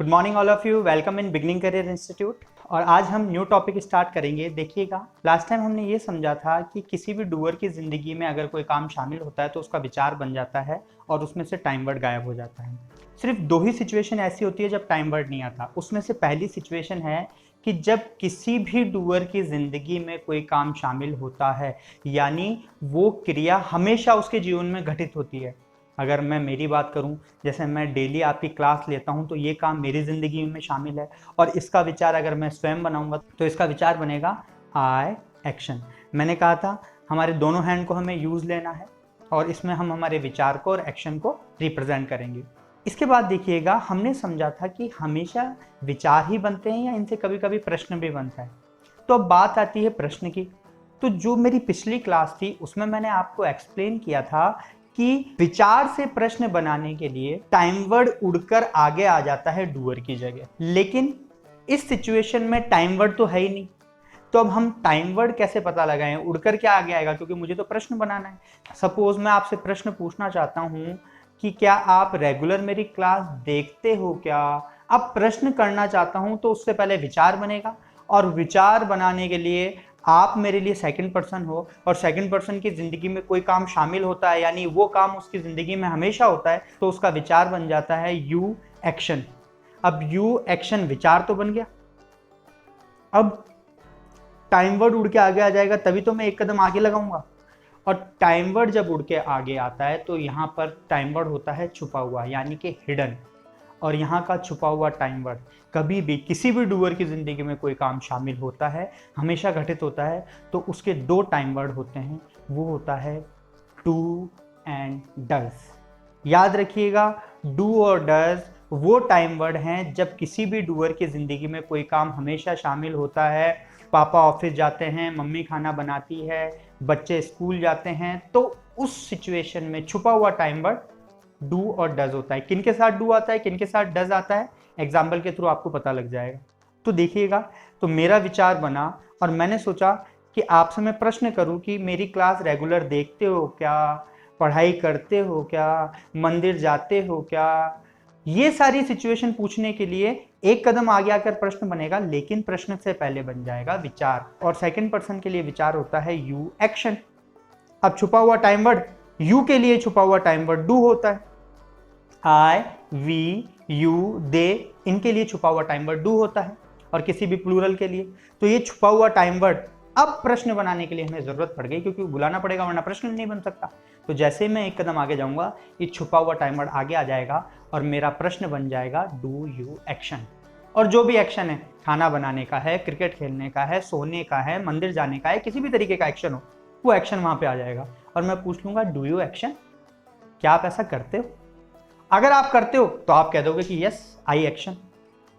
Good morning all of you, welcome in beginning career institute. और आज हम new topic start करेंगे। देखिएगा, लास्ट टाइम हमने ये समझा था कि किसी भी डूअर की ज़िंदगी में अगर कोई काम शामिल होता है तो उसका विचार बन जाता है और उसमें से टाइम वर्ड गायब हो जाता है। सिर्फ दो ही सिचुएशन ऐसी होती है जब टाइम वर्ड नहीं आता। उसमें से पहली सिचुएशन है कि जब किसी भी डूअर की ज़िंदगी में कोई काम शामिल होता है, यानी वो क्रिया हमेशा उसके जीवन में घटित होती है। अगर मैं मेरी बात करूं, जैसे मैं डेली आपकी क्लास लेता हूं तो ये काम मेरी ज़िंदगी में शामिल है और इसका विचार अगर मैं स्वयं बनाऊंगा तो इसका विचार बनेगा आई एक्शन। मैंने कहा था हमारे दोनों हैंड को हमें यूज़ लेना है और इसमें हम हमारे विचार को और एक्शन को रिप्रेजेंट करेंगे। इसके बाद देखिएगा, हमने समझा था कि हमेशा विचार ही बनते हैं या इनसे कभी कभी प्रश्न भी बनता है। तो अब बात आती है प्रश्न की। तो जो मेरी पिछली क्लास थी उसमें मैंने आपको एक्सप्लेन किया था कि विचार से प्रश्न बनाने के लिए टाइम वर्ड उड़कर आगे आ जाता है डूअर की जगह, लेकिन इस सिचुएशन में टाइम वर्ड तो है ही नहीं। तो अब हम टाइम वर्ड कैसे पता लगाएं, उड़कर क्या आगे आएगा, क्योंकि मुझे तो प्रश्न बनाना है। सपोज मैं आपसे प्रश्न पूछना चाहता हूं कि क्या आप रेगुलर मेरी क्लास देखते हो क्या। अब प्रश्न करना चाहता हूं तो उससे पहले विचार बनेगा और विचार बनाने के लिए आप मेरे लिए सेकंड पर्सन हो और सेकंड पर्सन की ज़िंदगी में कोई काम शामिल होता है, यानी वो काम उसकी ज़िंदगी में हमेशा होता है, तो उसका विचार बन जाता है यू एक्शन। अब यू एक्शन विचार तो बन गया। अब टाइम वर्ड उड़ के आगे आ जाएगा तभी तो मैं एक कदम आगे लगाऊंगा। और टाइम वर्ड जब उड़ के आगे आता है तो यहाँ पर टाइम वर्ड होता है छुपा हुआ, यानी कि हिडन। और यहाँ का छुपा हुआ टाइम वर्ड कभी भी किसी भी डूअर की ज़िंदगी में कोई काम शामिल होता है, हमेशा घटित होता है, तो उसके दो टाइम वर्ड होते हैं। वो होता है डू एंड डज। याद रखिएगा, डू और डज वो टाइम वर्ड हैं जब किसी भी डूअर की ज़िंदगी में कोई काम हमेशा शामिल होता है। पापा ऑफिस जाते हैं, मम्मी खाना बनाती है, बच्चे स्कूल जाते हैं, तो उस सिचुएशन में छुपा हुआ टाइम वर्ड डू और डज होता है। किन के साथ डू आता है, किन के साथ डज आता है, एग्जाम्पल के थ्रू आपको पता लग जाएगा। तो देखिएगा, तो मेरा विचार बना और मैंने सोचा कि आपसे मैं प्रश्न करूं कि मेरी क्लास रेगुलर देखते हो क्या, पढ़ाई करते हो क्या, मंदिर जाते हो क्या। ये सारी सिचुएशन पूछने के लिए एक कदम आगे आकर प्रश्न बनेगा, लेकिन प्रश्न से पहले बन जाएगा विचार। और सेकंड पर्सन के लिए विचार होता है यू एक्शन। अब छुपा हुआ टाइम वर्ड यू के लिए छुपा हुआ टाइम वर्ड डू होता है। आई, वी, यू, दे, इनके लिए छुपा हुआ टाइम वर्ड डू होता है और किसी भी प्लूरल के लिए। तो ये छुपा हुआ टाइम वर्ड अब प्रश्न बनाने के लिए हमें जरूरत पड़ गई, क्योंकि बुलाना पड़ेगा वरना प्रश्न नहीं बन सकता। तो जैसे मैं एक कदम आगे जाऊंगा, ये छुपा हुआ टाइम वर्ड आगे आ जाएगा और मेरा प्रश्न बन जाएगा डू यू एक्शन। और जो भी एक्शन है, खाना बनाने का है, क्रिकेट खेलने का है, सोने का है, मंदिर जाने का है, किसी भी तरीके का एक्शन हो, वो एक्शन वहां पे आ जाएगा और मैं पूछ लूंगा डू यू एक्शन, क्या आप ऐसा करते हो। अगर आप करते हो तो आप कह दोगे कि यस आई एक्शन,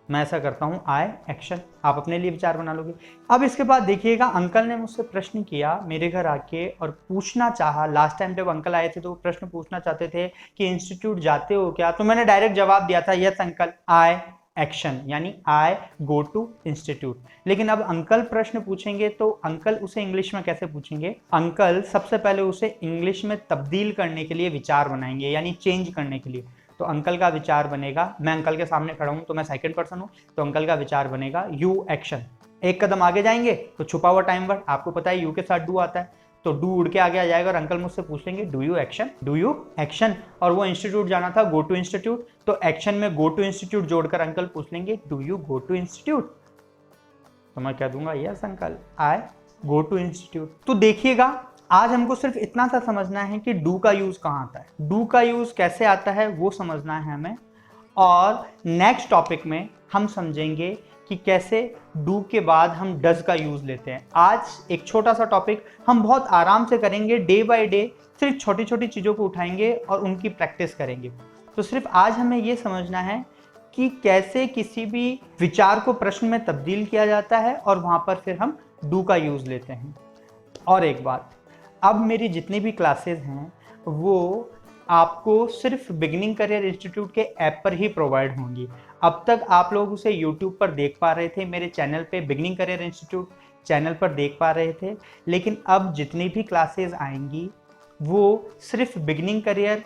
मैं ऐसा करता हूं, आई एक्शन। आप अपने लिए विचार बना लोगे। अब इसके बाद देखिएगा, अंकल ने मुझसे प्रश्न किया मेरे घर आके और पूछना चाहा। लास्ट टाइम जब अंकल आए थे तो वो प्रश्न पूछना चाहते थे कि इंस्टीट्यूट जाते हो क्या। तो मैंने डायरेक्ट जवाब दिया था यस अंकल आई एक्शन, यानी आई गो टू इंस्टीट्यूट। लेकिन अब अंकल प्रश्न पूछेंगे तो अंकल उसे इंग्लिश में कैसे पूछेंगे। अंकल सबसे पहले उसे इंग्लिश में तब्दील करने के लिए विचार बनाएंगे, यानी चेंज करने के लिए। तो अंकल का विचार बनेगा, मैं अंकल के सामने खड़ा हूं तो मैं सेकंड पर्सन हूं, तो अंकल का विचार बनेगा यू एक्शन। एक कदम आगे जाएंगे तो छुपा हुआ टाइम वर्ड, आपको पता है यू के साथ डू आता है, तो डू उड़ के आगे आ जाएगा और अंकल मुझसे पूछ लेंगे do you action, do you action. और वो इंस्टीट्यूट जाना था, गो टू इंस्टीट्यूट, तो एक्शन में गो टू इंस्टीट्यूट जोड़कर अंकल पूछ लेंगे do you go to institute. तो मैं कह दूंगा yes uncle I go to institute. तो देखिएगा, आज हमको सिर्फ इतना सा समझना है कि डू का यूज कहाँ आता है, डू का यूज कैसे आता है वो समझना है हमें। और नेक्स्ट टॉपिक में हम समझेंगे कि कैसे डू के बाद हम डज का यूज लेते हैं। आज एक छोटा सा टॉपिक हम बहुत आराम से करेंगे, डे बाय डे सिर्फ छोटी छोटी चीज़ों को उठाएंगे और उनकी प्रैक्टिस करेंगे। तो सिर्फ आज हमें ये समझना है कि कैसे किसी भी विचार को प्रश्न में तब्दील किया जाता है और वहाँ पर फिर हम डू का यूज लेते हैं। और एक बात, अब मेरी जितनी भी क्लासेस हैं वो आपको सिर्फ बिगनिंग करियर इंस्टीट्यूट के ऐप पर ही प्रोवाइड होंगी। अब तक आप लोग उसे यूट्यूब पर देख पा रहे थे, मेरे चैनल पे बिगनिंग करियर इंस्टीट्यूट चैनल पर देख पा रहे थे, लेकिन अब जितनी भी क्लासेस आएंगी वो सिर्फ बिगनिंग करियर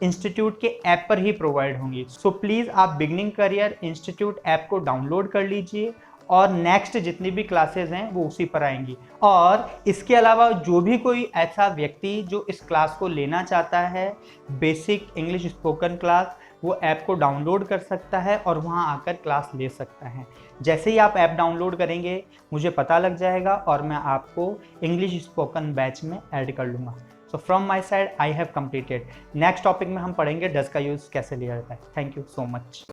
इंस्टीट्यूट के ऐप पर ही प्रोवाइड होंगी। सो प्लीज़ आप बिगनिंग करियर इंस्टीट्यूट ऐप को डाउनलोड कर लीजिए और नेक्स्ट जितनी भी क्लासेस हैं वो उसी पर आएंगी। और इसके अलावा जो भी कोई ऐसा व्यक्ति जो इस क्लास को लेना चाहता है, बेसिक इंग्लिश स्पोकन क्लास, वो ऐप को डाउनलोड कर सकता है और वहाँ आकर क्लास ले सकता है। जैसे ही आप ऐप डाउनलोड करेंगे मुझे पता लग जाएगा और मैं आपको इंग्लिश स्पोकन बैच में ऐड कर लूँगा। So from my side I have completed. Next topic में हम पढ़ेंगे डज का यूज़ कैसे लिया जाता है। Thank you so much.